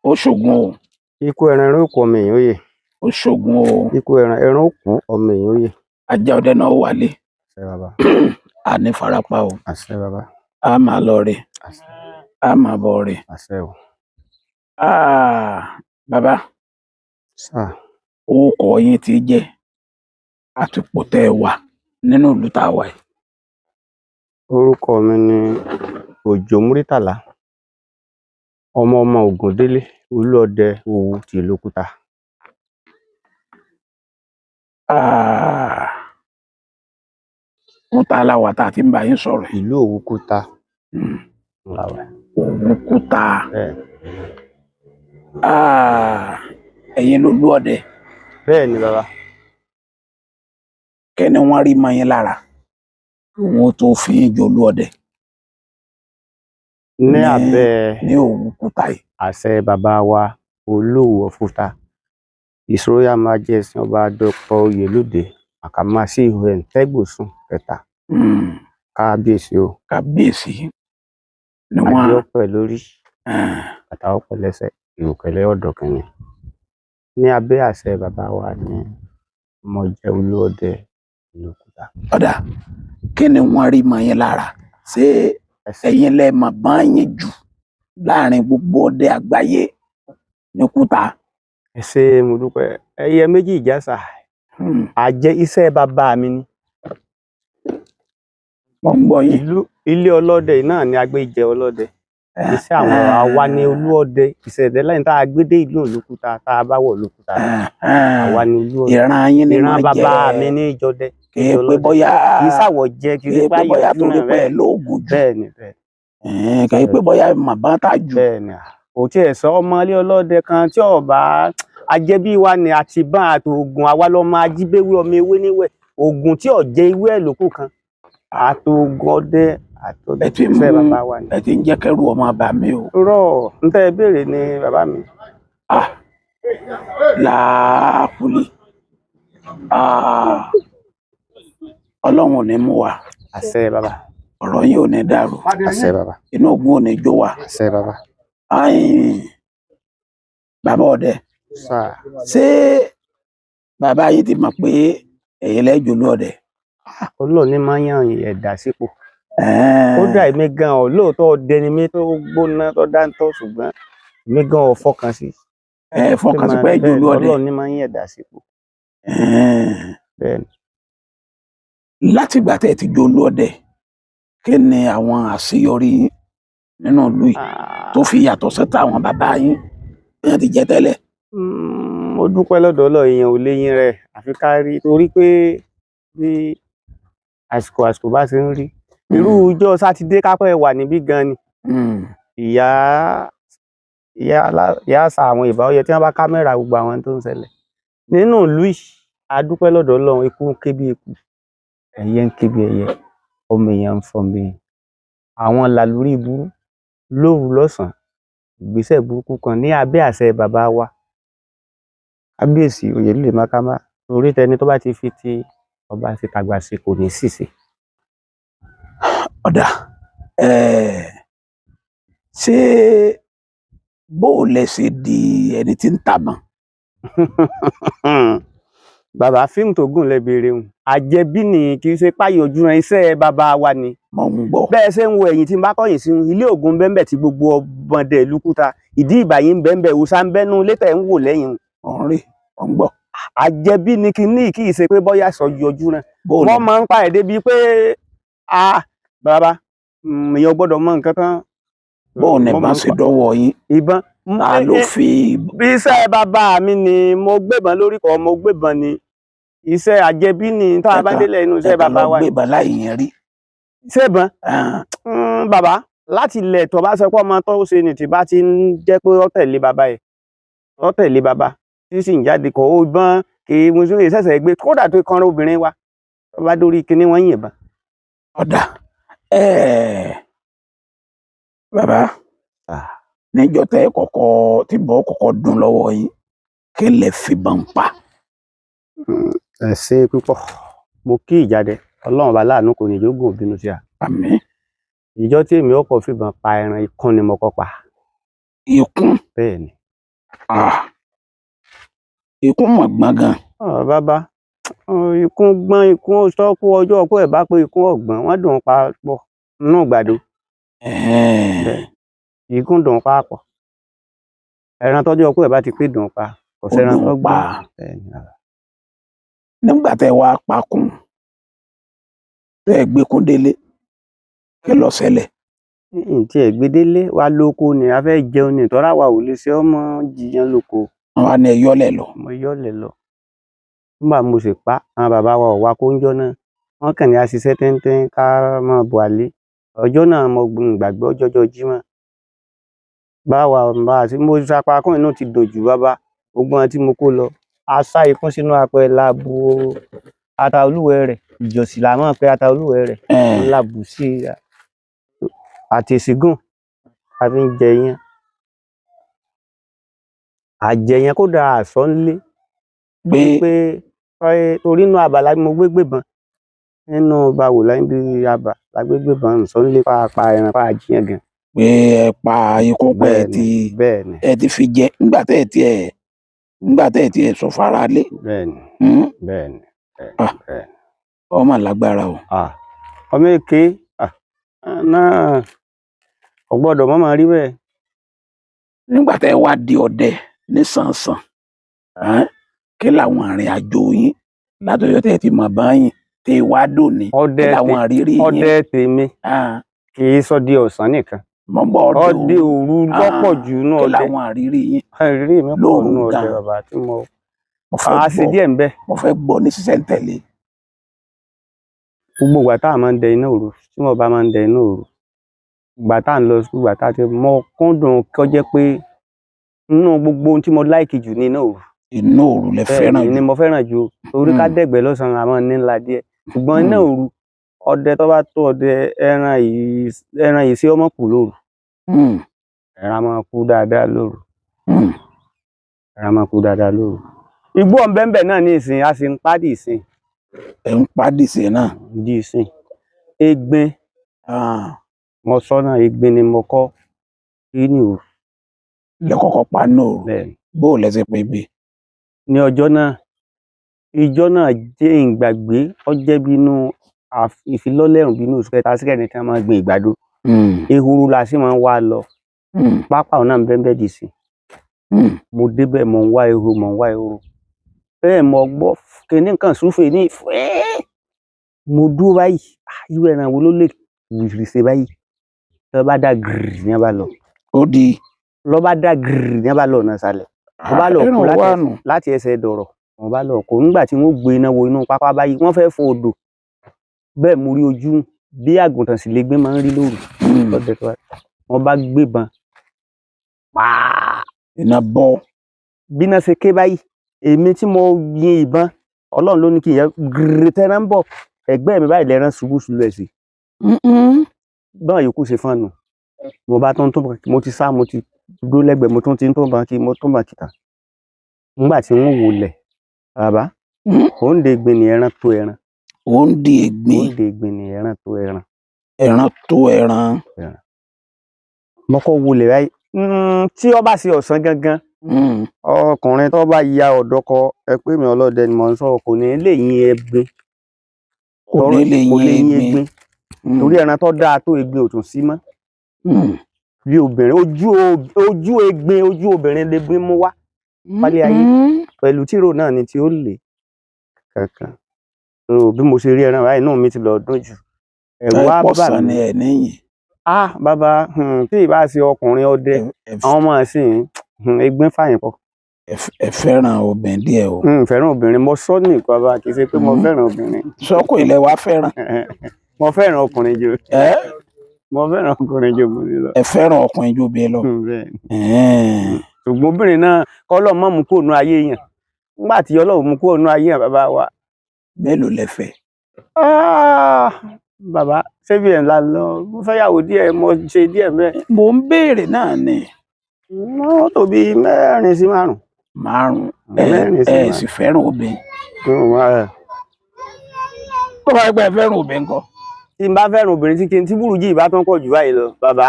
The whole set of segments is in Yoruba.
ó ṣògùn o. Ikú ẹran ó kú ọmọ èèyàn ó yè. ó ṣògùn o. Ikú ẹran ó kú ọmọ èèyàn ó yè. ajá ọdẹ náà wálé. Àṣẹ bàbá. àní farapa o. Àṣẹ bàbá. a máa lọ rè. Àṣẹ. a máa bọ̀ rè. Àṣẹ o. bàbá. Sà. orúkọ yín ti jẹ́ àtìpó tẹ́ ẹ wà nínú ìlú tá a wà yìí. Orúkọ mi ni Òjó Múrítàlá, ọmọ Ògúndélé Olúọdẹ Òwu ti ìlú Òkúta. Òkúta la wà tá a ti ń bá yín sọ̀rọ̀. Ìlú Òwúkúta. Òwúkúta. ẹ̀yin lolúọdẹ. Bẹ́ẹ̀ ni bàbá. kí ni wọ́n rí mọ́ yín lára wọn tó fi yín jolúọdẹ. ní abẹ́ ní Òwúkúta yìí. àṣẹ bàbá wa Olówu of Ọ̀fúta, His Royal Majesty Ọba Dr. Oyèlódé Àkàmáṣí UN Tẹ́gbòsùn kẹta. Kábíyèsí o. Kábíyèsí. Adé ọpẹ́ lórí, bàtà ọpẹ́ lẹ́sẹ̀, ìrùkẹ̀rẹ̀ ọ̀dọ̀ kìnìún. Ní abẹ́ àṣẹ bàbá wa ni mo jẹ́ olúọdẹ ìlú Òkúta. ọ̀dà kí ni wọ́n rí mọ́ yín lára? ṣé ẹ̀yin lẹ mọ̀ bá yín jù láàrin gbogbo ọdẹ àgbáyé ní Òkúta? Ẹ ṣé mo dúpẹ́. Ẹyẹ méjì ìjàsà, àjẹ́ iṣẹ́ bàbá mi ni. wọ́n ń gbọ́ yín. Ilé ọlọ́dẹ náà ni agbéjẹ ọlọ́dẹ. Iṣẹ́ àwọn àwa ni olúọdẹ. Ìṣẹ̀dẹ̀ lẹ́yìn tá a gbé dé ìlú Òkúta, tá a bá wọ̀ Òkúta. Àwa ni olúọdẹ. ìran yín ni ìran bàbá mi ní ìjọdẹ. kì í pé bóyá kì í ṣàwọ̀ jẹ, kì í pé bóyá torí pé lóògùn jù. bẹ́ẹ̀ ni bẹ́ẹ̀. kì í pé bóyá màbá tà jù. bẹ́ẹ̀ ni kò tiẹ̀ sọ ọmọ ilé ọlọ́dẹ kan tí ọba ajẹbí wa ni àti bá àtògùn àwa lọmọ ajíbéwé ọmọ ewé níwẹ̀ ògùn tí ọ̀jẹ̀ ìwé ẹ̀ lókù kan àtògùn ọdẹ àtọdẹ iṣẹ́ bàbá wa ni. ẹ ti ń jẹ́ kẹ́rù ọmọ bàbá mi o. rọ n tẹ́ ẹ béèrè ni bàbá mi. làákùlì Ọlọ́run ò ní mú wa. Àṣẹ bàbá. ọ̀rọ̀ yín ò ní dàrú. Àṣẹ bàbá. inú ogun ò ní jó wa. Àṣẹ bàbá. bàbá ọdẹ. ṣé bàbá yìí ti mọ̀ pé ẹ̀yin lẹ́ jolúọdẹ? Ọlọ́run ní máa ń yàn ẹ̀dá sípò. ó dà mí gan ọ lóòótọ́ ọdẹ ni mí tó gbóná tó dáńtọ́ ṣùgbọ́n mí gan ọ fọkàn sí. fọkàn sí pé jolúọdẹ. Ọlọ́run ní máa ń yàn ẹ̀dá sípò. bẹ́ẹ̀ni. látìgbà tẹ́ ẹ ti jolúọdẹ kí ni àwọn àṣeyọrí nínú ìlú yìí tó fi yàtọ̀ sẹ́tà àwọn bàbá yín èèyàn ti jẹ́ tẹ́lẹ̀? mo dúpẹ́ lọ́dọ̀ Ọlọ́run, èèyàn ò léyìn rẹ̀ àfi ká rí, torí pé bí àsìkò bá ṣe ń rí irú ọjọ́ sátidé kápẹ́ wà níbí gan ni ìyá àṣà àwọn ìbá ọyẹ tí wọ́n bá kámẹ́rà gbogbo àwọn tó ń ṣẹlẹ̀ nínú ìlú yìí. A dúpẹ́ lọ́dọ̀ Ọlọ́run, eku ń ké bí eku, ẹyẹ ń ké bí ẹyẹ, ọmọ èèyàn ń fọmọ èèyàn. àwọn làlúrí burú lóru lọ́sàn-án ìgbésẹ̀ burúkú kan ní abẹ́ àṣẹ bàbá wa Kábíyèsí Oyèlódé Mákàmá, torí tẹni tó bá ti fi ti ọba ṣe tàgbà ṣe kò ní ṣìṣe. ọ̀dà ṣé bó o lẹ ṣe di ẹni tí ń tàbọn? bàbá fíìmù tó gùn lẹ béèrè hùn, àjẹbí ni kì í ṣe páyọ ojú ran iṣẹ́ bàbá wa ni. mo ń gbọ́. bẹ́ẹ̀ ṣe ń wo ẹ̀yìn tí n bá kọ̀yìn sí ilé Ògún bẹ́ẹ̀ tí gbogbo ọmọdé ìlú Òkúta, ìdí ìbàyí ń bẹ́ẹ̀ òòṣà ń bẹ́nu létẹ̀ ń wò lẹ́yìn. ọ̀rẹ́ ọ̀ ń gbọ́. àjẹbí ni kìíní kì í ṣe pé bọ́yá sọ yọjú náà wọ́n máa ń pa ẹ̀ débi pé bàbá èèyàn gbọ́dọ̀ mọ nǹkan tán. bóun ní bá ṣe dọ́wọ́ yín? ìbọn. ta ló fi. bí iṣẹ́ bàbá mi ni mo gbébọn lórí kọ́ mo gbébọn ni iṣẹ́ àjẹbí ni tá a bá délẹ̀ inú iṣẹ́ bàbá wa ni. gbébọn láì yẹn rí. ṣébọn bàbá láti ilẹ̀ tó bá sọ pé ọmọ tó ṣe ni tí bá ti ń jẹ́ pé ó tẹ̀lé bàbá yẹn ó tẹ̀lé bàbá tí sì ń jáde kọ́ ó gbọ́n kì í mùsùlùmí ṣẹ̀ṣẹ̀ gbé kódà tó kan obìnrin wa tó bá dórí kinní wọ́n yìnbọn. ọ̀dà bàbá níjọ́ tẹ́ kọ́kọ́ tí bọ́ kọ́kọ́ dùn lọ́wọ́ yín kí lẹ fìbọn pa? ẹ ṣé púpọ̀, mo kí ìjáde Ọlọ́run bá láàánú kò ní yógùn òbínú sí a. àmín. ìjọ tí èmi ọkọ̀ fìbọn pa ẹran ikún ni mo kọ́ pa. ikún? bẹ́ẹ̀ ni. Ikún mọ̀ gbọ́n gan. Bàbá ikún gbọ́n ikún sọ́kú ọjọ́ ọkọ ẹ̀ bá pé ikún ọ̀gbọ́n wọ́n dùn pa pọ̀ nínú ìgbàdo. Ikún dùn pa pọ̀. Ẹran tọ́jú ọkọ ẹ̀ bá ti pé dùn pa kò sẹ́ran tó gbọ́n. Nígbà tẹ́ wá pakùn tẹ́ gbé kún délé kí ló ṣẹlẹ̀? Tí ẹ gbé délé wa lóko ni a fẹ́ jẹun ni tọ́ra wa ò lè ṣe ọmọ jiyàn lóko. Wọ́n wá ní ẹ yọ́lẹ̀ lọ. Mo yọ́lẹ̀ lọ. Nígbà mo sì pa àwọn bàbá wa ò wá kó ń jọ náà wọ́n kàn ní a ṣiṣẹ́ tẹ́ntẹ́n ká máa bọ̀ àlé. Ọjọ́ náà mo gbàgbé ọjọ́jọ́ Jímọ̀. Mo sapá kún inú ti dùn jù bàbá gbogbo wọn tí mo kó lọ. A sá ikún sínú apẹ láàbù ata olúwẹ̀ rẹ̀ ìjọsìn là máa pe ata olúwẹ̀ rẹ̀ láàbù sí àti ìsìgùn a fi ń jẹ iyán. Àjẹ yẹn kódà àsọ ńlé pé torí inú àbà la mo gbé gbébọn nínú báwo láyé bí àbà la gbé gbébọn nsọ ńlé pa ẹran pa àjiyàn gan. Pé ẹ pa ikú pé ẹ ti fi jẹ nígbà tẹ́ ẹ ti sọ fara lé. Bẹ́ẹ̀ni. Ọmọ lágbára o. Ọmọ èké náà kò gbọ́dọ̀ mọ́ máa rí bẹ́ẹ̀. Nígbà tẹ́ wá di ọdẹ nísànsàn kí làwọn àrìn àjò yín látọjọ́ tẹ́ ti mọ̀ báyìí tẹ́ wá dòní kí làwọn àrírí yín? Ọdẹ tèmi kì í ṣọdẹ ọ̀sán nìkan. Ọdẹ òru lọ́pọ̀ jù nú ọdẹ. Kí làwọn àrírí yín? Àrírí mi pọ̀ nú ọdẹ bàbá tí mo ṣe díẹ̀ ń bẹ. Mo fẹ́ gbọ́ ní sísẹ̀ntẹ̀lé. Gbogbo ìgbà tá a máa ń dẹ iná òru tí mo bá máa ń dẹ iná òru ìgbà tá à ń lọ sí ìgbà tá a ti mọ kúndùn kí ó jẹ́ pé nínú gbogbo ohun tí mo láìkì jù ní iná òru. Iná òru lẹ fẹ́ràn jù? Ni mo fẹ́ràn jù torí ká dẹ̀gbẹ́ lọ́sàn-án àmọ́ ní ńlá díẹ̀ ṣùgbọ́n iná òru ọdẹ tó bá tó ọdẹ ẹran yìí sí ọmọ kù lóru. Ẹran máa kú dáadáa lóru. Ẹran máa kú dáadáa lóru. Igbó ọ̀nbẹ́ńbẹ́ náà ní ìsìn a sì ń pádì ìsìn. Ẹ ń pádì ìsìn náà? Di ìsìn. Egbin. Mo sọ náà egbin ni mo kọ́ kí ní òru. Lẹ kọ́kọ́ pa ní òru. Bó o lẹ́sẹ̀ pé bí? Ní ọjọ́ náà ìjọ náà jẹ́ ìgbàgbé ọjẹ́ bínú ìfilọ́lẹ́rùn bínú oṣù kẹta sí kẹrin tí wọ́n máa gbin ìgbàdo. Ehoro la sì máa ń wá lọ. Pápá ọ̀nà bẹ́ẹ̀ dì sí. Mo débẹ̀ mo ń wá ehoro. Bẹ́ẹ̀ mo gbọ́ kíní nǹkan súfèé ní ìfẹ́. Mo dúró báyìí irú ẹran wo ló lè wìrì ṣe báyìí. Lọ́ bá dá gìrì ní abá lọ. Ó di. Lọ́ bá dá gìrì ní abá lọ ọ̀nà ìsàlẹ̀. Mo bá lọ kó láti ẹsẹ̀ dọ̀rọ̀. Mo bá lọ kó nígbà tí wọ́n gbé iná wo inú pápá báyìí wọ́n fẹ́ fọ odò. Bẹ́ẹ̀ mo rí ojú bí àgùntàn sì lè gbé máa ń rí lóru. Wọ́n bá gbébọn. Iná bọ́. Bí iná ṣe ké báyìí èmi tí mo yin ìbọn Ọlọ́run ló ní kí ìyẹn gìrì tẹ́ran ń bọ̀ ẹgbẹ́ mi báyìí lẹ́ran ṣubú sílẹ̀ sí. Báwọn yòókù ṣe fọ́nù. Mo bá tó mo ti sá mo ti dúró lẹ́gbẹ̀ẹ́ mo tún ti ń tó bá kí mo tó bá kíta. Nígbà tí wọ́n wò lẹ̀ bàbá òǹdè egbin ni ẹran tó ẹran. Òǹdè egbin. Òǹdè egbin ni ẹran tó ẹran. Ẹran tó ẹran. Mo kọ́ wo lẹ̀ báyìí tí ó bá ṣe ọ̀sán gangan ọkùnrin tó bá ya ọ̀dọ́ kọ ẹ pé mi ọlọ́dẹ ni mo ń sọ kò ní lè yin egbin. Kò ní lè yin egbin. Torí ẹran tó dáa tó egbin ò tún sí mọ́. Bí obìnrin ojú egbin ojú obìnrin legbin mú wá wálé ayé pẹ̀lú tírò náà ni tí ó lè kankan. Bí mo ṣe rí ẹran báyìí inú mi ti lọ dùn jù. Ẹ̀rù wá bà mí. Bàbá tí ì bá ṣe ọkùnrin ọdẹ àwọn ọmọ ẹ̀sìn egbin fàyìn pọ̀. Ẹ fẹ́ràn obìnrin díẹ̀ o. Fẹ́ràn obìnrin mo sọ ní ìkọ́ bá kì í ṣe pé mo fẹ́ràn obìnrin. Sọ́kò ilẹ̀ wa fẹ́ràn. Mo fẹ́ràn ọkùnrin jù. Mo fẹ́ràn ọkùnrin jù obìnrin lọ. Ẹ fẹ́ràn ọkùnrin jù obìnrin lọ. Ṣùgbọ́n obìnrin náà kọ́ Ọlọ́run má mú kúrò nínú ayé yẹn. Nígbà tí Ọlọ́run mú kúrò nínú ayé yẹn bàbá wa. Mélòó lẹ fẹ́? Bàbá ṣé bí ẹ̀ ń la lọ mo fẹ́ yàwó díẹ̀ mo ṣe díẹ̀ bẹ́ẹ̀. Mo ń béèrè náà ni. Wọ́n tó bí 4 sí 5. 5. 4 sí 5. Ẹ sì fẹ́ràn obìnrin. Tó bá gbẹ́ fẹ́ràn obìnrin kọ́. Tí n bá fẹ́ràn obìnrin tí burújí ìbá tán pọ̀ jù báyìí lọ bàbá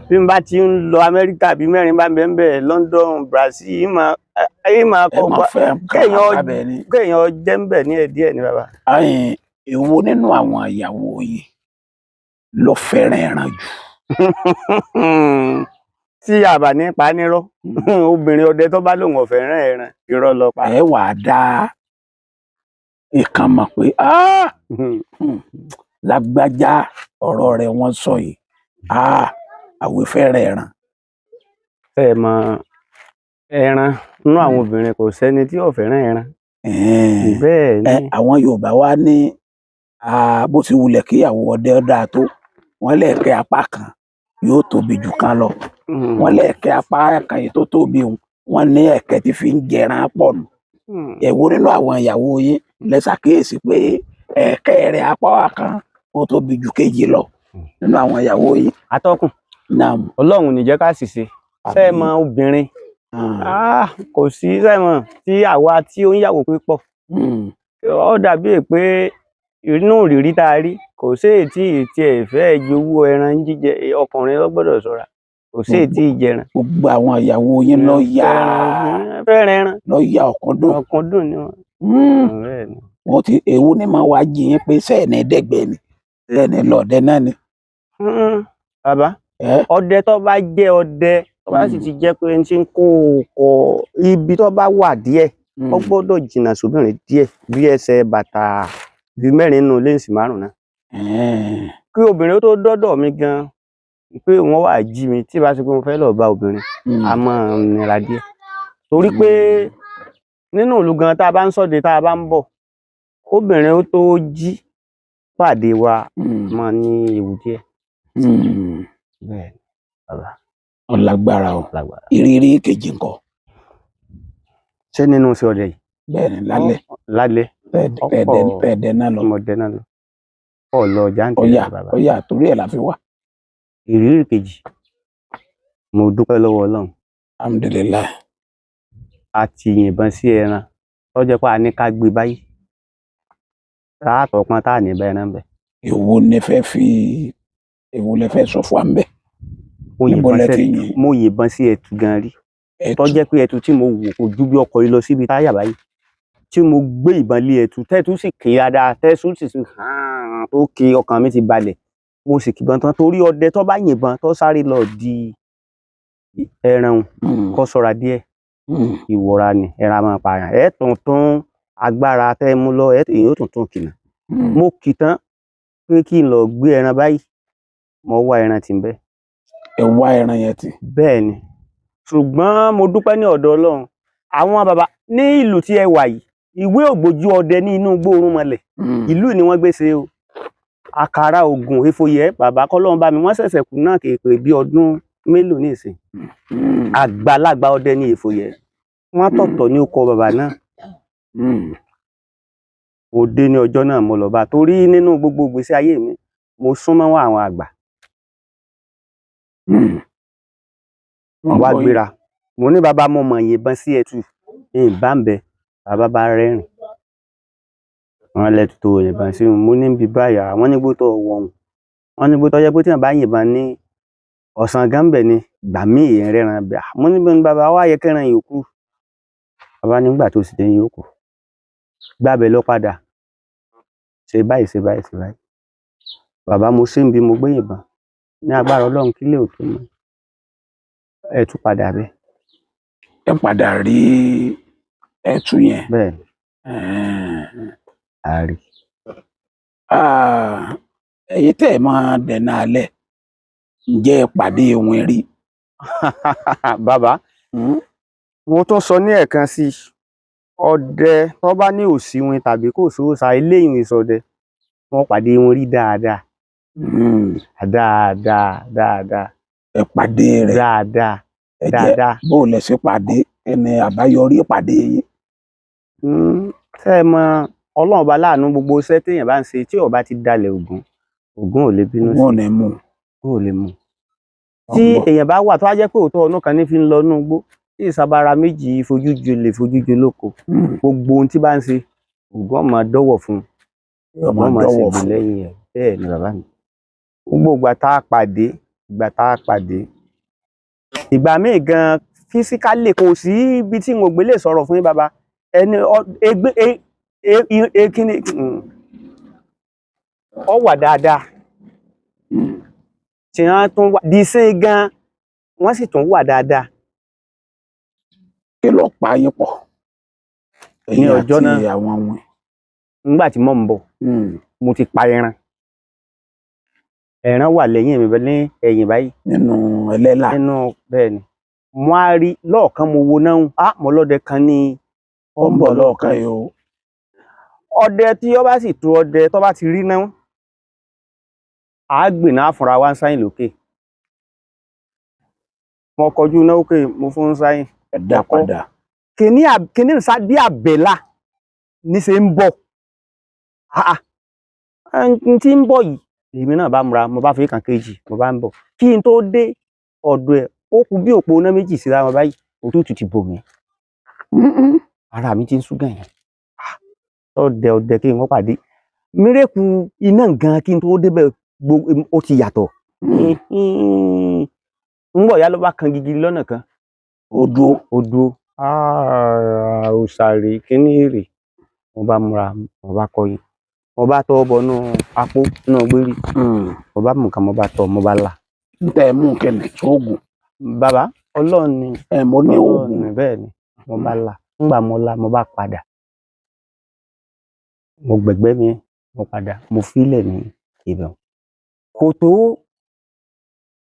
bí n bá ti ń lọ Amẹ́ríkà bí mẹ́rin bá ń bẹ London, Brazil yìí máa kọ́ kéèyàn jẹ́ ń bẹ̀ ní díẹ̀ ní bàbá. Èwo nínú àwọn ìyàwó yìí ló fẹ́ràn ẹran jù? Tí àbà ní pa nírọ́ obìnrin ọdẹ tó bá lòun ò fẹ́ràn ẹran irọ́ ló pa. Ẹ wà á dá ìkan mọ̀ pé lágbájá ọ̀rọ̀ rẹ̀ wọ́n sọ yìí àwẹ̀ fẹ́ràn ẹran. Ẹ mọ ẹran nínú àwọn obìnrin kò sẹ́ni tí ò fẹ́ràn ẹran. Bẹ́ẹ̀ ni. Àwọn Yorùbá wa ní bó ti wulẹ̀ kíyàwó ọdẹ dáa tó wọ́n lẹ̀kẹ́ apá kan yóò tóbi jù kan lọ. Wọ́n lẹ̀kẹ́ apá kan yìí tó tóbi wọ́n ní ẹ̀kẹ́ tí fi ń jẹran pọ̀ nù. Èwo nínú àwọn ìyàwó yín lẹ ṣàkíyèsí pé ẹ̀kẹ́ rẹ̀ apá kan ó tóbi jù kejì lọ nínú àwọn ìyàwó yín? Atọ́kùn, Ọlọ́run ní jẹ́ ká ṣìṣe. Ṣé ẹ mọ obìnrin kò sí sẹ́mọ̀ tí àwa tí ó ń yàwó pípọ̀ ó dàbí pé inú ìrírí tá a rí kò sí èyí tí ẹ̀ fẹ́ jowó ẹran jíjẹ. Ọkùnrin ló gbọ́dọ̀ ṣọ́ra, kò sí èyí tí ìjẹran. Gbogbo àwọn ìyàwó yín ló yá fẹ́ràn ẹran, ló yá ọ̀kúndùn ni wọ́n ti èwo ní máa wá jí yín pé sẹ́ẹ̀nì dẹ́gbẹ́ ni sẹ́ẹ̀nì lọ́ọ̀dẹ náà ni. Bàbá ọdẹ tó bá jẹ́ ọdẹ tó bá sì ti jẹ́ pé ẹni tí ń kó ibi tó bá wà díẹ̀ ó gbọ́dọ̀ jìnnà sóbìnrin díẹ̀ bí ẹsẹ̀ bàtà bí 4 nínú léǹsì 5 náà. Kí obìnrin tó dọ́dọ̀ mi gan pé wọ́n wà jí mi tí bá ṣe pé mo fẹ́ lọ bá obìnrin a máa nira díẹ̀ torí pé nínú ìlú gan tá a bá ń ṣọdẹ tá a bá ń bọ̀ obìnrin ó tó jí pàdé wa máa ní ewu díẹ̀. Bẹ́ẹ̀ bàbá. Ọlágbára o. Ìrírí kejì ńkọ́? Ṣé nínú iṣẹ́ ọdẹ yìí? Bẹ́ẹ̀ni, lálẹ́ pẹ̀ẹ́dẹ̀ náà lọ. Ọmọdé náà lọ. Ọ̀lọ́ jáǹtì bàbá. Ọ̀yà torí ẹ̀ la fi wá. Ìrírí kejì, mo dúpẹ́ lọ́wọ́ Ọlọ́run. Alhamdulillah. A ti yìnbọn sí ẹran tó jẹ́ pé a ní ká gbé báyìí. Táàtọ̀ pọn táà ní bá ẹran bẹ̀. Èwo lẹ fẹ́ sọ fún wa ń bẹ̀? Mo yìnbọn sí ẹtu gan rí. Tó jẹ́ pé ẹtu tí mo wò kò ju bí ọkọ̀ yìí lọ síbi táyà báyìí. Tí mo gbé ìbọn lé ẹtu tẹ́tu sì ké dáadáa tẹ́sù sì tó ké ọkàn mi ti balẹ̀. Mo sì kìbọn tán torí ọdẹ tó bá yìnbọn tó sáré lọ di ẹran kó ṣọ́ra díẹ̀. Ìwọra ni ẹran máa pààyàn. Ẹ tuntun agbára tẹ́ mú lọ èyí ó tuntun kìnà. Mo kì tán pé kí n lọ gbé ẹran báyìí mo wá ẹran tì ń bẹ. Ẹ wá ẹran yẹn tì? Bẹ́ẹ̀ ni. Ṣùgbọ́n mo dúpẹ́ ní ọ̀dọ̀ Ọlọ́run. Àwọn bàbá ní ìlú tí ẹ wà yìí ìwé ògbójú ọdẹ ní inú igbó Orúnmọlẹ̀ ìlú ni wọ́n gbé ṣe o. Àkàrà Ògùn Efoyẹ bàbá kọ́lọ́run bá mi wọ́n ṣẹ̀ṣẹ̀ kú náà kéèpé bí ọdún mélòó ní ìsìn. Àgbàlagbà ọdẹ ní Efoyẹ wọ́n tọ̀tọ̀ ní oko bàbá náà. Mo dé ní ọjọ́ náà mo lọ bá torí nínú gbogbo ìgbésí ayé mi mo súnmọ́ àwọn àgbà. Wọ́n wá gbéra mo ní bàbá mo mọ̀ yìnbọn sí ẹtu ìbá ń bẹ bàbá bá rẹ́rìn. Wọ́n lẹ́tu tó yìnbọn sí mo ní bí báyà wọ́n nígbó tó wọ̀hún. Wọ́n nígbó tó jẹ́ pé tí wọ́n bá yìnbọn ní ọ̀sán gánbẹ̀ ni gbà mí èèyàn rẹ́ran bẹ̀. Mo ní bí bàbá wá yẹ kẹ́ran yòókù. Bàbá nígbà tó sì dé yòókù gbábẹ̀ lọ padà ṣe báyìí. Bàbá mo ṣe ń bí mo gbé yìnbọn ní agbára Ọlọ́run kílẹ̀ ò tó mọ́. Ẹ tún padà bẹ́ẹ̀. Ẹ padà rí ẹtu yẹn? Bẹ́ẹ̀ ni. A rí. Ẹ̀yin tẹ́ ẹ máa dẹ̀nà alẹ́ ǹjẹ́ ẹ pàdé wọn rí? Bàbá mo tún sọ ní ẹ̀kan sí ọdẹ tó bá ní òsíwìn tàbí kò sóòsà eléyìí ìsọdẹ wọ́n pàdé wọn rí dáadáa. Dáadáa. Ẹ pàdé rẹ̀? Dáadáa. Bó lẹ ṣe pàdé ẹni àbáyọrí pàdé yín? Ṣé ẹ mọ Ọlọ́run bá láàánú gbogbo iṣẹ́ téèyàn bá ń ṣe tí ó bá ti dalẹ̀ Ògún ò lè bínú sí. Ògún ò lè mú. Tí èèyàn bá wà tó á jẹ́ pé òótọ́ ọdún kan ní fi ń lọ inú igbó tí ìsabara méjì fojú lóko gbogbo ohun tí bá ń ṣe Ògún ọmọ dọ́wọ̀ fún un ọmọ ṣègbè lẹ́yìn ẹ̀. Bẹ́ẹ̀ ni bàbá mi. Gbogbo ìgbà tá a pàdé ìgbà tá a pàdé ìgbà míì gan físíkálì kò sí ibi tí mo gbé lè sọ̀rọ̀ fún yín bàbá ẹni kíni ọ wà dáadáa tí wọ́n tún wà dísìn gan wọ́n sì tún wà dáadáa. Kí ló pa yín pọ̀ ní ọjọ́ náà àwọn wọn? nígbà tí mò ń bọ̀ mo ti pa ẹran wà lẹ́yìn mi ní ẹ̀yìn báyìí nínú ẹlẹ́là nínú bẹ́ẹ̀ ni mo á rí lọ́ọ̀kan mo wo náà mo lọ́dẹ kan ní ó ń bọ̀ lọ́ọ̀kan yìí o. ọdẹ tí ó bá sì tó ọdẹ tó bá ti rí náà á gbìn náà fúnra wa ń sáyìn lókè mo kọjú náà òkè mo fún ń sáyìn ẹ̀dá padà kíní sá bí àbẹ̀là ní ṣe ń bọ̀ n tí ń bọ̀ yìí èmi náà bá múra mo bá fi kàn kejì mo bá ń bọ̀ kí n tó dé ọ̀dọ̀ ẹ̀ ó kù bí òpó iná méjì síra wọn báyìí òtútù ti bò mí ara mi ti ń ṣúgàn yẹn ọdẹ kí n wọ́n pàdé mírèkù iná gan kí n tó débẹ̀ ó ti yàtọ̀ ń bọ̀ yá ló bá kan gidi lọ́nà kan ó dúró ó sáré kíní èrè mo bá múra mo bá kọyìn mo bá tọ́ bọnú apó náà gbérí mo bá mú nǹkan mo bá tọ́ mo bá là. tẹ mú kẹlẹ oògùn bàbá Ọlọ́run ni mo ní oògùn bẹ́ẹ̀ ni mo bá là ńgbà mo là mo bá padà mo gbẹ̀gbẹ́ mi mo padà mo fílẹ̀ ní ibẹ̀ kò tó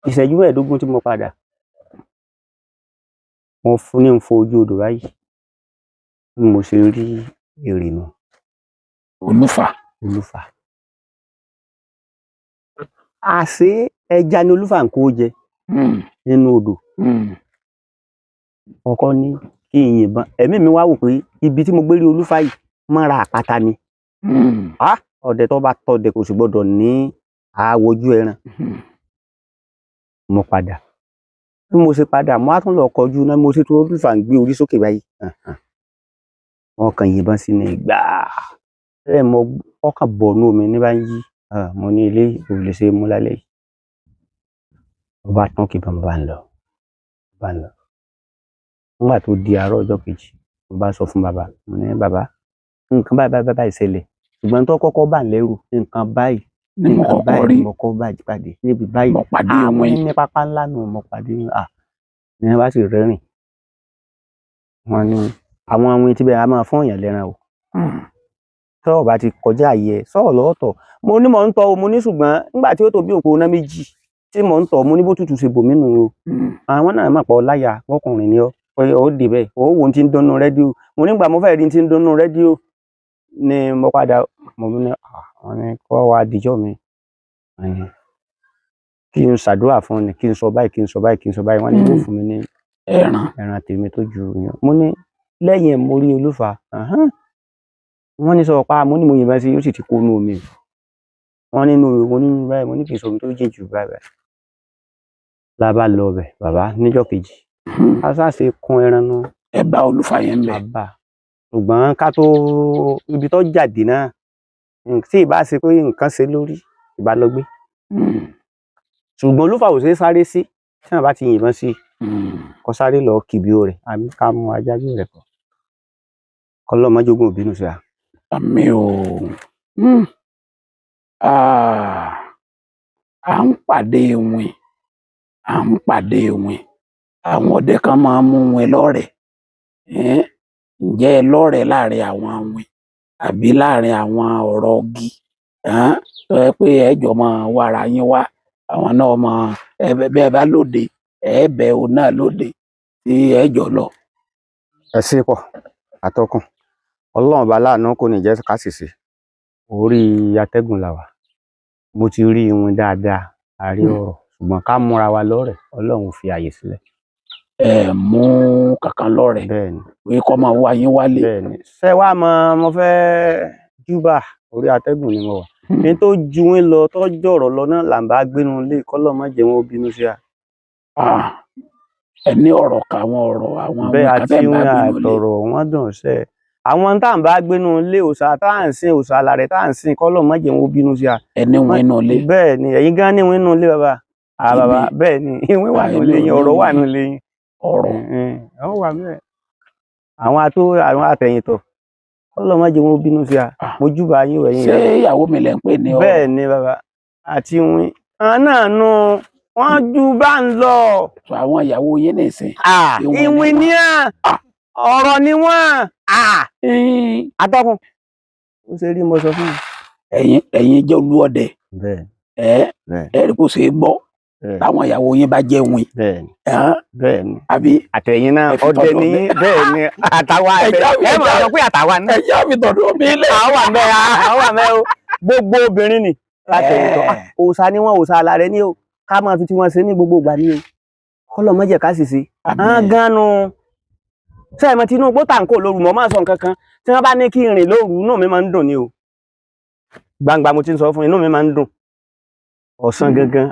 ìṣẹ́jú mẹ́ẹ̀ẹ́dógún tí mo padà mo fún ní fo ojú odò báyìí bí mo ṣe rí èrè nù olúfà àṣé ẹja ni olúfà ń kó jẹ nínú odò ọkọ ní kí n yìnbọn ẹ̀mí mi wá wò pé ibi tí mo gbé rí olúfà yìí mọ́ra àpáta ni ọdẹ tó bá tọdẹ kò sì gbọdọ̀ ní àwòjú ẹran mo padà bí mo ṣe padà mo á tún lọ kọjú náà mo sì tún olúfà ń gbé orí sókè báyìí wọn kàn yìnbọn sí ní ìgbà ẹ mo ọkàn bọnú omi ní bá ń yí mo ní ilé ò lè ṣe mú lálẹ́ yìí mo bá tán kí mo bá ń lọ nígbà tó di àárọ̀ ọjọ́ kejì mo bá sọ fún bàbá mo ní bàbá nǹkan báyìí ṣẹlẹ̀ ṣùgbọ́n tó kọ́kọ́ bà ń lẹ́rù nǹkan báyìí mo kọ́ báyìí pàdé níbi báyìí àwọn ní pápá ńlá nù mo pàdé ní wọn bá sì rẹ́rìn wọn ní àwọn ohun tí bẹ́ẹ̀ a máa fún èèyàn lẹ́ran o tọ́ọ̀ bá ti kọjá àyè sọ́ọ̀ lọ́ọ̀tọ̀ mo ní mò ń tọ́ o mo ní ṣùgbọ́n nígbà tí ó tó bí òpó iná méjì tí mò ń tọ́ mo ní bó tútù ṣe bò mí nù o àwọn náà mà pọ̀ láyà ọkùnrin ni ó dì bẹ́ẹ̀ ó wo ti ń dúnnú rédíò mo nígbà mo fẹ́ rí ti ń dúnnú rédíò ni mo padà mo ní wọn ní kó wá dijọ́ mi kí n ṣàdúrà fún ni kí n sọ báyìí wọn ní yóò fún mi ní ẹran tèmi tó ju yàn mo ní lẹ́yìn mo rí olúfà wọ́n ní sọ pa mo ní mo yìnbọn sí yóò sì ti kó inú omi wọ́n nínú mo ní báyìí mo ní kì í sọmi tó jìn jù báyìí la bá lọ bẹ̀ bàbá níjọ́ kejì a ṣàṣe kún ẹran náà ẹ bá olúfà yẹn bẹ bàbá ṣùgbọ́n ká tó ibi tó jáde náà tí ìbá ṣe pé nǹkan ṣe lórí ìbá lọ gbé ṣùgbọ́n olúfà ò ṣe é sáré sí tí wọ́n bá ti yìnbọn sí kó sáré lọ kìbíó rẹ̀ àbí ká mú ajá bí rẹ̀ kọ́ kọ́lọ́ mọ́jọ́gùn òbínú sí a. Àmì o à ń pàdé ìwìn àwọn ọdẹ kan máa ń mú wọn lọ́rẹ̀ẹ́ ǹjẹ́ ẹ lọ́rẹ̀ẹ́ láàrin àwọn àwìn àbí láàrin àwọn ọ̀rọ̀ ọ̀gì tó yẹ pé ẹjọ́ máa wára yín wá àwọn náà máa bẹ́ẹ̀ bá lóde ẹ̀ẹ́bẹ̀ òun náà lóde tí ẹjọ́ lọ. ẹ ṣe pọ̀ àtọkùn Ọlọ́run bá láàánú kò ní jẹ́ ká ṣìṣe orí atẹ́gùn là wà mo ti rí ìwìn dáadáa àrí ọ̀rọ̀ ṣùgbọ́n ká múra wa lọ́rẹ̀ẹ́ Ọlọ́run fi àyè sílẹ̀. ẹ mú kankan lọ́rẹ̀ẹ́ bẹ́ẹ̀ni pé kọ́ máa wá yín wálé. bẹ́ẹ̀ni ṣé wàá mo fẹ́ júbà orí atẹ́gùn ni mo wà ní tó ju wín lọ tó jọ̀rọ̀ lọ náà là ń bá gbénu lé kọ́lọ́ má jẹ́ wọn ó bínú sí a. ẹ ní ọ̀rọ̀ káwọn ọ̀rọ̀ àwọn bẹ́ẹ̀ àti wọn àtọ̀rọ̀ wọn dùn ṣe àwọn tá à ń bá gbénu lé òòṣà tá à ń sìn òòṣà àlàrẹ̀ tá à ń sìn kọ́lọ́ má jẹ́ wọn ó bínú sí a. ẹ ní wọn inú ilé. bẹ́ẹ̀ ni ẹ̀yin gan ní wọn inú ilé bàbá bàbá bẹ́ẹ̀ ni ìwé wà nù lẹ́yìn ọ̀rọ̀ wà nù lẹ́yìn ọ̀rọ̀ ọ̀rọ̀ wà bẹ́ẹ̀ àwọn àtẹ̀yìntọ̀ ọlọ́mọdé wọn bínú sí a mojúbà yín ẹ̀yìn ṣé ìyàwó mi lẹ ń pè ní ọ̀rọ̀ bẹ́ẹ̀ ni bàbá àti wín náà nù wọ́n ju bá ń lọ àwọn ìyàwó yín nìsín ìwìn ni ọ̀rọ̀ ni wọ́n atọ́kùn ó ṣe rí mo sọ fún mi. ẹ̀yin jẹ́ olúọdẹ rí kó ṣe é gbọ́ táwọn ìyàwó yín bá jẹ́ wìn. bẹ́ẹ̀ ni àbí àtẹ̀yìn náà ọdẹ ní bẹ́ẹ̀ ni àtàwa ẹ máa sọ pé àtàwa náà ẹ̀yà mi tọ̀dọ̀ mi lẹ̀. àwọn àmẹ́ o gbogbo obìnrin ni látẹ̀yìntọ́ òòṣà ni wọ́n òòṣà alárẹ̀ ní o ká máa fi tí wọ́n ṣe ní gbogbo ìgbà ní o kọ́lọ̀ mọ́jẹ̀ ká sì ṣe ganu sẹ́ẹ̀mọ́ Tinubu tàǹkò lóru mọ́ máa sọ nǹkan kan tí wọ́n bá ní kí n rìn lóru inú mi máa ń dùn ni o gbangba mo ti ń sọ fún inú mi máa ń dùn ọ̀sán gangan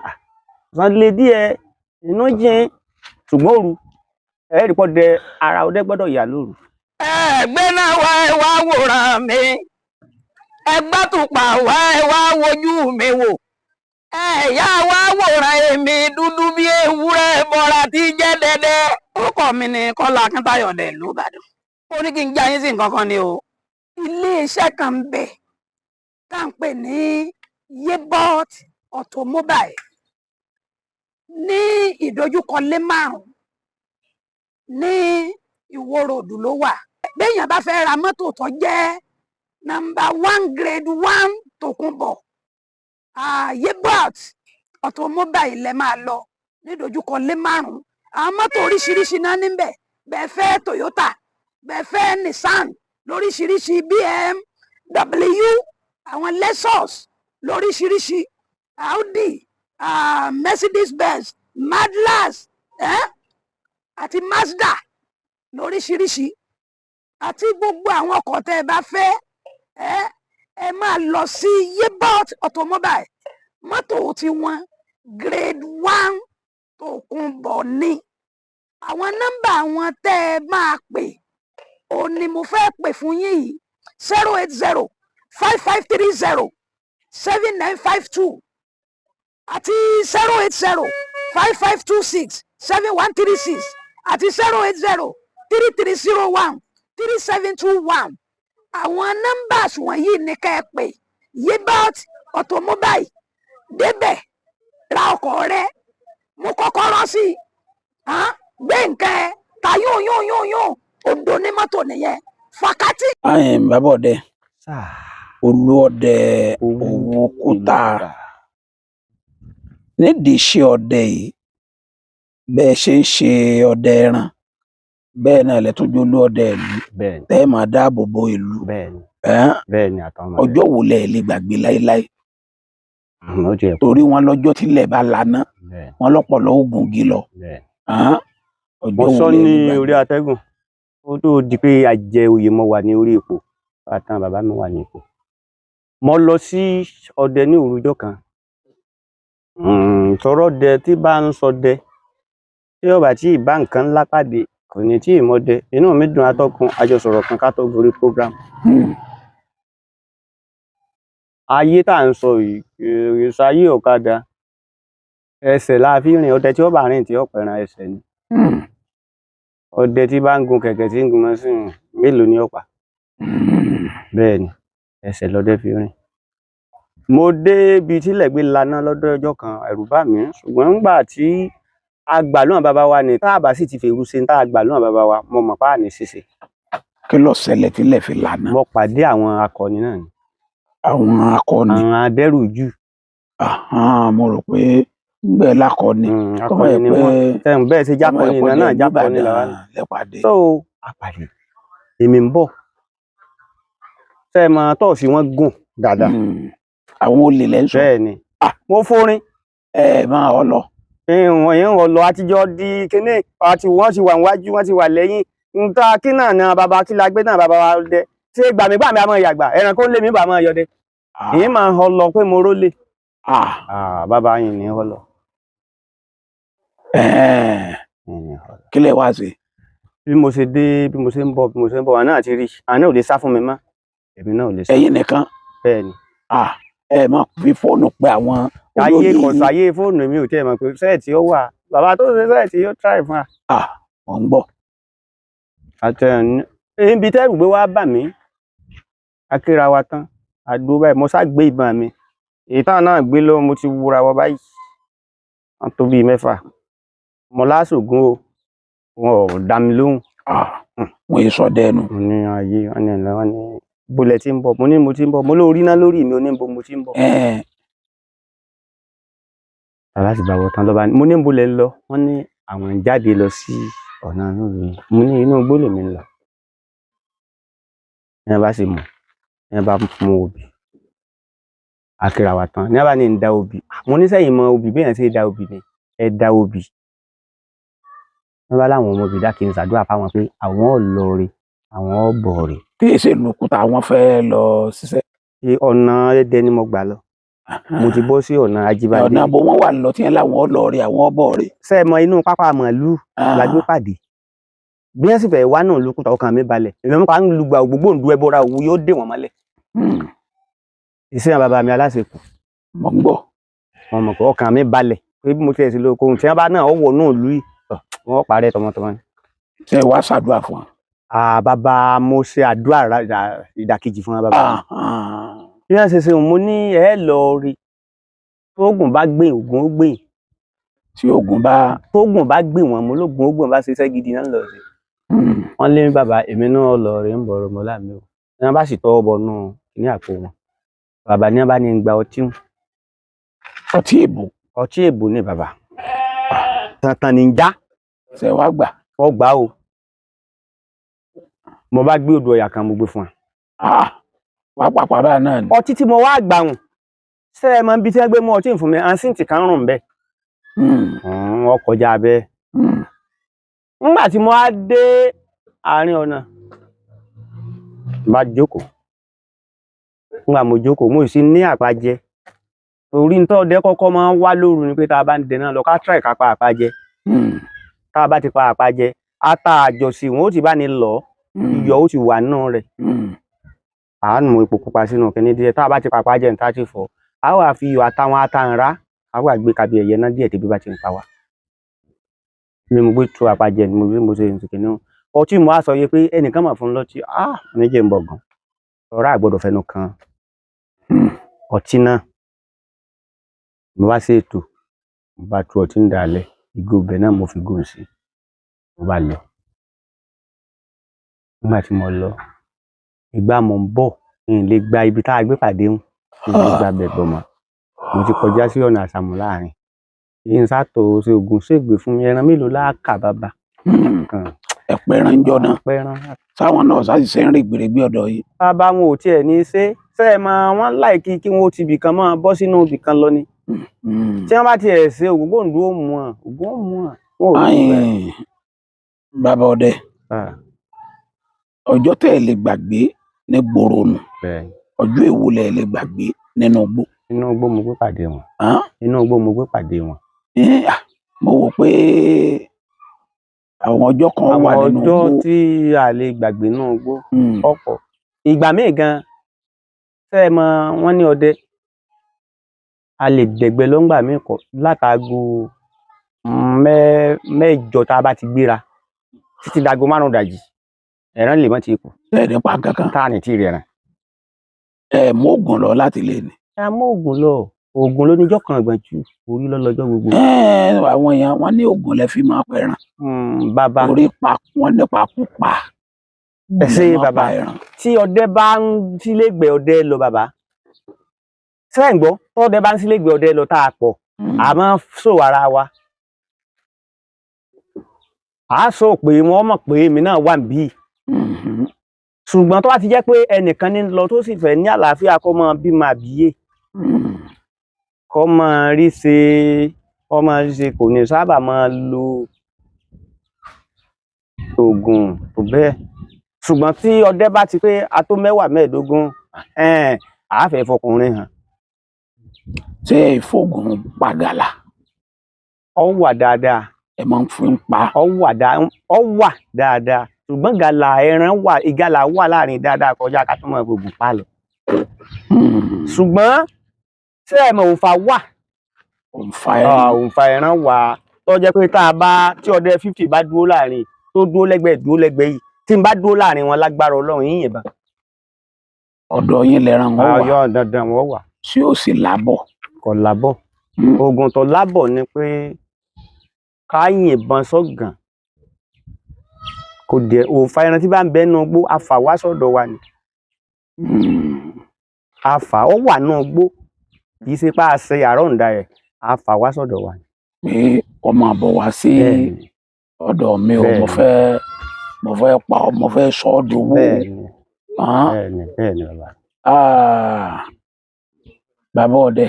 ọ̀sán lè díẹ̀ inú jìn ṣùgbọ́n òru ẹ̀rí pọ́ dẹ ara ọdẹ gbọ́dọ̀ yà lóru. ẹgbẹ́ náà wá ẹ wá wòran mi ẹgbẹ́ tùpà wá ẹ wá wojú mi wò ẹ̀yà wá wòran èmi dúdú bí ewúrẹ́ bọ́ra tí jẹ́ dẹ́dẹ́. orúkọ mi ni Kọ́lá Akíntayọ̀ dẹ̀ ìlú Ìbàdàn. ó ní kí n já yín sí nǹkan kan ni o. iléeṣẹ́ kan ń bẹ tá à ń pè ní Yebot Automobile ní ìdojúkọ Lé-Márùn ní Ìwó Road ló wà. béèyàn bá fẹ́ ra mọ́tò tó jẹ́ #1 grade 1 tòkunbọ̀ Yebot Automobile lẹ máa lọ ní ìdojúkọ Lé-Márùn. àwọn mọ́tò oríṣiríṣi náà níbẹ̀ bẹ́ẹ̀ fẹ́ Toyota bẹ́ẹ̀ fẹ́ Nissan lóríṣiríṣi BMW àwọn Lexus lóríṣiríṣi Audi Mercedes-Benz Madlas àti Mazda lóríṣiríṣi àti gbogbo àwọn ọkọ̀ tẹ́ ẹ bá fẹ́ ẹ máa lọ sí Yebot Automobile. mọ́tò tí wọ́n grade 1 tòkunbọ̀ ni. àwọn nọ́mbà wọn tẹ́ ẹ máa pè ó ní mo fẹ́ pè fún yín yìí 080 5530 7952 àti 080 5526 7136 àti 080 3301 3721. àwọn nọ́mbàs wọ̀nyí ni ká ẹ pè. Yebot Automobile débẹ̀ ra ọkọ̀ rẹ mú kọ́kọ́rọ́ sí gbé nǹkan ẹ ta yún odò ní mọ́tò nìyẹn fàkátì. bàbá ọdẹ olúọdẹ Òwòkúta nídìí iṣẹ́ ọdẹ yìí bẹ́ẹ̀ ṣe ń ṣe ọdẹ ẹran bẹ́ẹ̀ náà lẹ tún jẹ́ olúọdẹ ìlú tẹ́ ẹ máa dáàbò bo ìlú ọjọ́ wo lẹ lè gbàgbé láéláé torí wọn lọ́jọ́ tílẹ̀ bá laná wọn lọ́pọ̀lọ́ ogun gì lọ. mo sọ ní orí atẹ́gùn ó tó di pé àjẹ oyè mo wà ní orí ipò àtàn bàbá mi wà ní ipò. mo lọ sí ọdẹ ní òrujọ kan sọ̀rọ̀ dẹ tí bá ń sọdẹ tí ọba tí ìbá nǹkan ńlá pàdé kò ní tí ìmọdẹ inú mi dùn atọ́kùn àjọsọ̀rọ̀ kan ká tó gorí program. ayé tá à ń sọ yìí ìsáyé ọ̀kadà ẹsẹ̀ la fi rìn ọdẹ tí ó bá rìn tí ó pẹ̀ràn ẹsẹ̀ ni ọdẹ tí bá ń gun kẹ̀kẹ́ tí ń gun mọ́sìn mélòó ni ó pa bẹ́ẹ̀ ni ẹsẹ̀ lọdẹ fi rìn. mo dé ibi tílẹ̀ gbé laná lọ́dọ̀ ọjọ́ kan ẹ̀rù bà mí ṣùgbọ́n nígbà tí agbàlúhàn bàbá wa ni tá a bá sì ti fèrú ṣe tá agbàlúhàn bàbá wa mo mọ̀ páà ní ṣíṣe. kí ló ṣẹlẹ̀ tílẹ̀ fi laná. mo pàdé àwọn akọni náà ni. àwọn akọni. àwọn adẹ́rùjù. mo rò pé bẹ́ẹ̀ lákọni. akọni ni wọ́n bẹ́ẹ̀ ṣe jákọni náà jákọni làwọn lẹ́pàdé. so àpàdé èmi ń bọ̀ ṣe mọ tọ́ọ̀sì wọn gùn dáadáa. àwọn olè lẹ́sọ̀. bẹ́ẹ̀ ni mo forin. máa ọ lọ. ìwọ̀n yẹn ń lọ àtijọ́ di kíní àti wọ́n ti wà níwájú wọ́n ti wà lẹ́yìn nta kí náà na bàbá kí la gbé náà bàbá wa dẹ ṣé gbàmígbàmí àmọ́ ìyàgbà ẹran kó lé mi bàmọ́ ìyọdẹ èyí máa ń họ lọ pé mo rólé bàbá yìí ní họ lọ. kí lẹ wá sí. bí mo ṣe dé bí mo ṣe ń bọ̀ àná àti rí àná ò lè sá fún mi mọ́ èmi náà ò lè sá. ẹ̀yin nìkan. bẹ́ẹ̀ ni. ẹ máa fi fóònù pé àwọn ayé kọ̀sọ̀ ayé fóònù mi ò tiẹ̀ mọ̀ pé sẹ́ẹ̀tì ó wà bàbá tó ṣe sẹ́ẹ̀tì yóò try fún wa. Mò ń gbọ́. Ibi tẹ́rù gbé wá bà mí akéra wa tán àdó báyìí mo sá gbé ìbọn mi èyí táwọn náà gbé lọ mo ti wúra wọ báyìí wọn tó bíi 6 mo lásògùn o wọn ò dá mi lóhùn. Wọn yìí sọ dẹnu. mo ní ayé wọn ní wọn ní bolẹ̀ tí ń bọ̀ mo ní mo ti ń bọ̀ mo lórí iná lórí mi ò ní bo mo ti ń bọ̀. bàbá sì bá wọ tán lọ́ba mo ní bolẹ̀ lọ wọ́n ní àwọn jáde lọ sí ọ̀nà lórí mo ní inú igbó lèmi ń lọ. ní bá sì mọ̀ ní bá mú obì akéra wa tán ní bá ní ń da obì mo ní sẹ́yìn mọ obì bí èèyàn ṣe da obì ni ẹ da obì. wọ́n bá láwọn ọmọ obì dá kí n ṣàdúrà fáwọn pé àwọn ò lọ rí àwọn ò bọ̀ rí. Kí èsè lòkúta àwọn fẹ́ lọ ṣiṣẹ́. ọ̀nà Ẹdẹ ni mo gbà lọ mo ti bọ́ sí ọ̀nà Ajíbádé. ọ̀nà àbò wọn wà lọ tí yẹn láwọn ò lọ rí àwọn ò bọ̀ rí. ṣé ẹ mọ inú pápá màálù la gbé pàdé bí wọ́n sì fẹ́ wá náà lókùtà ọkàn mi balẹ̀ èmi mọ́ pa ń lùgbà gbogbo òǹdú ẹbọra òwú yóò dé wọn mọ́lẹ̀. ìsìn bàbá mi aláṣekù mo ń gbọ́. wọn mọ̀ pé ọkàn mi balẹ̀ pé bí mo ti ẹ̀ sí lóko ohun tí wọ́n bá náà ọwọ́ náà lù yìí wọ́n parẹ́ tọmọtọmọ ni. ṣé ẹ wá ṣàdúrà fún wọn. bàbá mo ṣe àdúrà ìdàkejì fún wọn bàbá bí wọ́n ṣe ṣe mo ní ẹ lọ rí tóògùn bá gbìn ògùn ó gbìn tí tóògùn bá gbìn wọn mo lóògùn ó gbìn bá ṣiṣẹ́ gidi náà lọ sí. wọ́n lé bàbá èmi náà lọ rí ń bọ̀rọ̀ mọ́lá mi o ní wọ́n bá sì tọwọ́ bọ nù ní àpò wọn bàbá ní wọ́n bá ní gba ọtí èbó ní bàbá tàntàn ní já. ṣe wá gbà. wọ́n gbà o mo bá gbé odò ọ̀yà kan mo gbé fún wá pàpàrà náà ni. ọtí tí mo wá gbà wọn ṣé ẹ mọ ibi tí wọ́n gbé mú ọtí fún mi ansíǹtì kan rùn bẹ́ẹ̀ wọ́n kọjá bẹ́ẹ̀. nígbà tí mo wá dé àárín ọ̀nà bá jókòó nígbà mo jókòó mo sì ní àpájẹ torí ń tọ́ ọdẹ kọ́kọ́ máa ń wá lóru ni pé tá a bá ń dènà lọ ká tíráì ká pa àpájẹ tá a bá ti pa àpájẹ ata àjọsí wọn ó ti bá ní lọ iyọ̀ ó ti wà nínú rẹ̀ àánú mo epo pupa sínú kíní díẹ̀ tá a bá ti pa àpájẹ ní 34 a wà fi iyọ̀ àtàwọn atanra a wà gbé kabi ẹ̀yẹ náà díẹ̀ tẹ́bí bá ti ń pa wá ni mo gbé tu àpájẹ ni mo gbé mo ṣe ìsìnkìní ọtí mo á sọ yẹ pé ẹnìkan mà fún lọ́tí oníjẹ ń bọ̀ gan ọ̀rá àgbọ̀dọ̀ fẹnu kan ọtí náà mo wá sí ètò mo bá tu ọtí ń dalẹ̀ ìgò ibẹ̀ náà mo fi gùn sí mo bá lọ nígbà tí mo lọ ìgbà mo ń bọ̀ n lè gba ibi tá a gbé pàdé ń gba bẹ̀ bọ̀ mọ́ mo ti kọjá sí ọ̀nà àsàmù láàrin yìí ń sàtò ṣe oògùn ṣègbè fún mi ẹran mélòó láàkà bàbá. ẹ̀pẹ̀ràn ń jọ náà sáwọn náà sáà ṣe ń rí gbèrègbè ọ̀dọ̀ yìí. bàbá wọn ò tiẹ̀ ní ṣe ẹ máa wọn láìkí kí wọn ó ti ibìkan máa bọ́ sínú ibìkan lọ ni tí wọ́n bá tiẹ̀ ṣe ògbóǹdó ó mú wọn ògbó ó mú wọn. bàbá ọdẹ ọjọ́ tẹ́ ẹ lè gbàgbé ní gbòòrò nù ọjọ́ èwo lẹ lè gbàgbé nínú igbó. inú igbó mo gbé pàdé wọn. inú igbó mo gbé pàdé wọn. mo wò pé àwọn ọjọ́ kan wà nínú igbó. àwọn ọjọ́ tí a lè gbàgbé nínú igbó ọ̀pọ̀ ìgbà míì gan ṣé ẹ mọ wọn ní ọdẹ a lè dẹ̀gbẹ́ lọ́ngbà míì kọ látago 6 tá a bá ti gbéra títí dago 5 dàjì ẹran lè mọ ti kù. ẹ nípa kankan. tá a ní tí ì rẹran. ẹ mú oògùn lọ láti lè ní. ẹ mú oògùn lọ oògùn ló níjọ́ kan ìgbọ̀njú orí lọ́lọ́jọ́ gbogbo. àwọn èèyàn wọn ní oògùn lẹ fi máa pẹran. bàbá orí pa wọn nípa pupa. ẹ ṣe bàbá tí ọdẹ bá ń sílégbè ọdẹ lọ bàbá sẹ́yìn gbọ́ tọ́dẹ bá ń sílégbè ọdẹ lọ tá a pọ̀ a máa sọ ara wa a sọ pé wọ́n mọ̀ pé èmi náà wà níbí ṣùgbọ́n tó bá ti jẹ́ pé ẹnìkan ní lọ tó sì fẹ́ ní àlàáfíà kó máa bímọ àbíyè kó máa rí ṣe kò ní sábà máa lo oògùn tó bẹ́ẹ̀ ṣùgbọ́n tí ọdẹ bá ti pé a tó 10-15 a fẹ́ fọkùnrin hàn. ṣé ìfọgùn pàgàlà. ọ wà dáadáa. ẹ máa ń fi ń pa. ọ wà dáadáa ṣùgbọ́n gàlà ẹran wà ìgàlà wà láàrin dáadáa kọjá ká tó máa gbogbo pa lọ. ṣùgbọ́n ṣé ẹ mọ̀ òǹfà wà òǹfà ẹran wà tó jẹ́ pé tí ọdẹ 50 bá dúró láàrin tó dúró lẹ́gbẹ̀ẹ́ yìí tí n bá dúró láàrin wọn lágbára Ọlọ́run yín yìnbọn. ọ̀dọ̀ yín lẹran wọn wà. ọyọ dandan wọn wà. tí ó sì lábọ̀. kò lábọ̀. oògùn tó lábọ̀ ni pé ká yìnbọn sọ́gàn kò dé òǹfà ẹran tí bá ń bẹ nínú igbó afà wá sọ́dọ̀ wa ni. afà ó wà nínú igbó kì í ṣe pé a ṣe àrọ́ǹda ẹ̀ afà wá sọ́dọ̀ wa ni. pé ọmọ àbọ̀ wá sí ọ̀dọ̀ mi ò mo fẹ́ pa ọ mo fẹ́ sọ ọ́ dowó. bẹ́ẹ̀ni bàbá. bàbá ọdẹ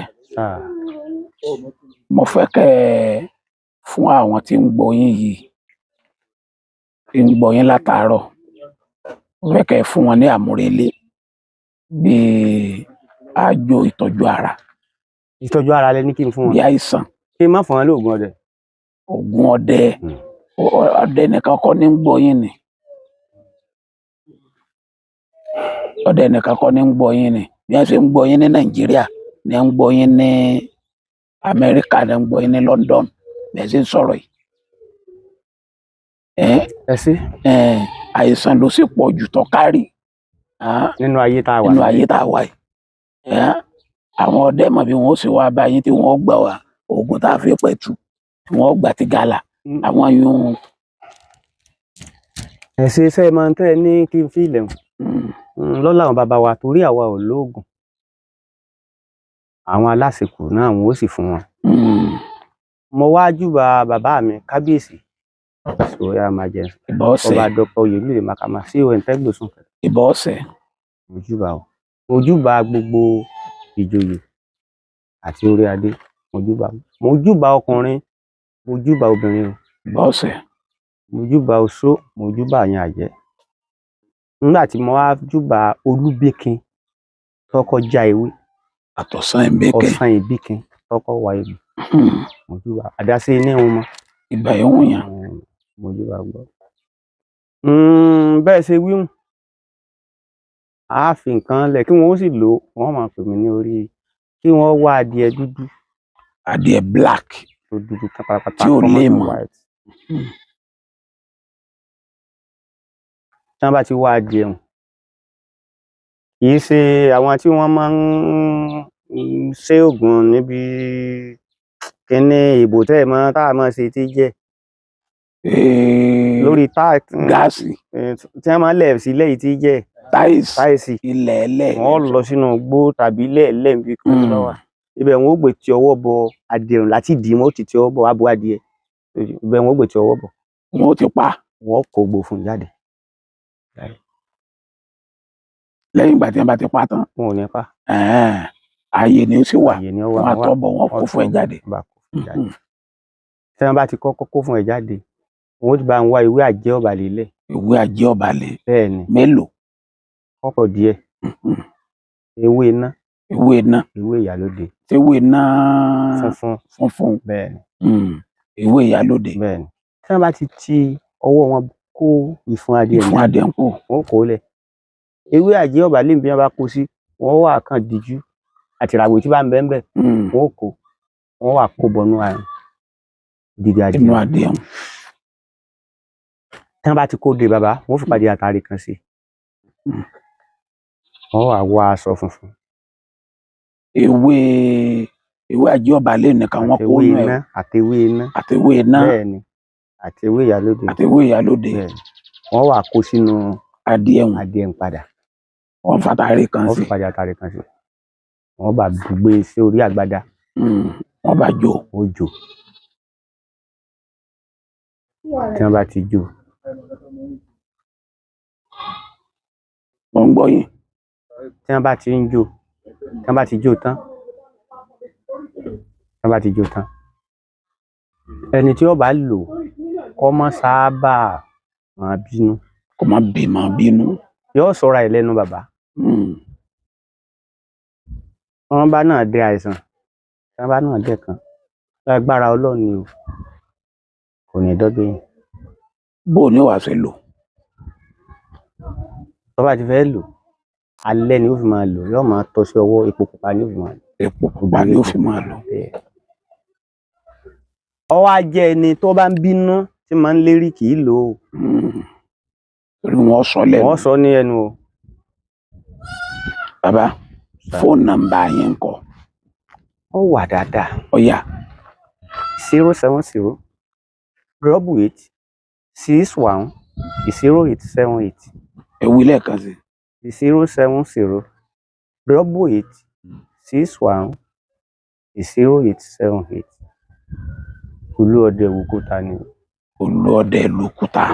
mo fẹ́ kẹ́ ẹ fún àwọn tí ń gbọ́ yín yìí tí ń gbọ́ yín látàárọ̀ mo fẹ́ kẹ́ ẹ fún wọn ní àmúrelé bíi àjò ìtọ́jú ara. ìtọ́jú ara lẹ ní kí n fún wọn. bí àìsàn. kí n má fún wọn lóògùn ọdẹ. oògùn ọdẹ nìkan kọ́ ní ń gbọ́ yín ni. ọdẹ nìkan kọ́ ní ń gbọ́ yín ni bí wọ́n ṣe ń gbọ́ yín ní Nàìjíríà ní ń gbọ́ yín ní Amẹ́ríkà ní ń gbọ́ yín ní London bẹ́ẹ̀ ṣe ń sọ̀rọ̀ yìí. ẹ sí. àìsàn ló sì pọ̀ jù tó kárí. nínú ayé tá a wà. nínú ayé tá a wà yìí. àwọn ọdẹ mọ̀ bí wọ́n ó sì wá bá yín tí wọ́n gbà wá oògùn tá a fi pẹ̀tù tí wọ́n gbà ti gàlà àwọn yòówù. ẹ ṣe iṣẹ́ máa ń tẹ́ ẹ ní kí n fi ilẹ̀ lọ́la àwọn bàbá wa torí àwa ò lóògùn àwọn aláṣekù náà wọn ó sì fún wọn. mo wá júbà bàbá mi kábíyèsí Royal Majesty ọba Dr. Oyèmídé Makama CON Tẹ́gbọ̀sùn. ìbọn ọ̀sẹ̀. mo júbà gbogbo ìjòyè àti orí adé mo júbà ọkùnrin mo júbà obìnrin. ìbọn ọ̀sẹ̀. mo júbà oṣó mo júbà àyàn àjẹ́. nígbà tí mo wá júbà Olúbíkin tọkọ já ewé ọ̀sán ìbíkin tọkọ wá egbò mo júbà àdásí ní wọn mọ. ìgbà yóò yàn. mo júbà gbọ́. bẹ́ẹ̀ ṣe wíhùn a fi nǹkan lẹ̀ kí wọ́n ó sì lò wọ́n máa pè mí ní orí kí wọ́n wá adìẹ dúdú. adìẹ black. tó dúdú pátápátá tí ò lè mọ̀. tí wọ́n bá ti wá adìẹ hùn kì í ṣe àwọn tí wọ́n máa ń ṣe oògùn níbi kíní ìbò tẹ́ ẹ̀ mọ́ tá a máa ṣe tí jẹ́ lórí gáàsì tí wọ́n máa ń lẹ̀ sílẹ̀ yìí tí jẹ́ táìsì ilẹ̀ ẹlẹ̀ wọ́n lọ sínú igbó tàbí lẹ́ẹ̀lẹ́ níbi kan lọ́wọ́ ibẹ̀ wọ́n ó gbé ti ọwọ́ bọ adìẹ láti dì í wọ́n ó ti ọwọ́ bọ abo adìẹ ibẹ̀ wọ́n ó gbé ti ọwọ́ bọ wọ́n ó ti pa wọ́n kò gbò fún jáde. lẹ́yìn ìgbà tí wọ́n bá ti pa tán. wọn ò ní pa. ààyè ni ó sì wà wọ́n á tọ́ bọ̀ wọ́n kó fún ẹ jáde. tí wọ́n bá ti kọ́kọ́ kó fún ẹ jáde wọ́n ti bá ń wá ewé àjẹ́ ọ̀bàlẹ̀ lẹ̀. ewé àjẹ́ ọ̀bàlẹ̀. bẹ́ẹ̀ni. mélòó. kọ́kọ́ díẹ̀. ewé iná. ewé iná. ewé ìyálóde. ewé iná. funfun. bẹ́ẹ̀ni. ewé ìyálóde. bẹ́ẹ̀ni. tí wọ́n bá ti ọwọ́ wọn kó ìfun adìẹ ń kó wọ́n kó lẹ̀. ewé àjẹ́ ọ̀bàlẹ̀ bí wọ́n bá kó sí wọ́n wà kàn díjú àti ìràwọ̀ tí bá ń bẹ́ẹ̀ bẹ́ẹ̀ wọ́n wà kó bọnú àrùn dídí adìẹ. inú adìẹ. tí wọ́n bá ti kó de bàbá wọ́n fi pàdé àtàrí kan sí wọ́n wà wọ aṣọ funfun. ewé àjẹ́ ọ̀bàlẹ̀ nìkan wọ́n kó nù ẹ̀. àtewé iná. àtewé iná. bẹ́ẹ̀ni àtewé ìyálóde. àtewé ìyálóde. wọ́n wà kó sínú adìẹ ń padà. wọ́n fàtàrí kan sí. wọ́n fi pàdé àtàrí kan sí. wọ́n bá gbé sí orí àgbádá. wọ́n bá jó. ó jó. tí wọ́n bá ti jó. wọ́n ń gbọ́ yín. tí wọ́n bá ti ń jó tí wọ́n bá ti jó tán ẹni tí ó bá lò kó má sábà máa bínú. kó má bínú. yóò sọra ẹ̀ lẹ́nu bàbá. wọ́n bá náà dé àìsàn tí wọ́n bá náà dé kan lágbára Ọlọ́run ni o kò ní dọ́gbé yín. bó o ní wàá fẹ́ lò. tó bá ti fẹ́ lò alẹ́ ni ó fi máa lò yóò máa tọ́ sí ọwọ́ epo pupa ni ó fi máa lò. epo pupa ni ó fi máa lò. ó wá jẹ́ ẹni tó bá ń bínú tí máa ń lérí kì í lò ó. Torí wọ́n sọ lẹ́nu. Wọ́n sọ ní ẹnu o. Bàbá, fóònù nọ́mbà yín ńkọ́? Ó wà dáadáa. Ó yá. 070 88 61 0878. Ẹ wí lẹ́ẹ̀kan sí. 070 88 61 0878. Olúọdẹ Òkúta ni. Olúọdẹ lòkúta.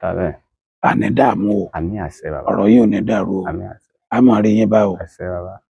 Tàbí. Àní dààmú o. Àmì àṣẹ bàbá. Ọ̀rọ̀ yìí ò ní dàrú o. Àmì àṣẹ. A máa rí yín bá o. Àṣẹ bàbá.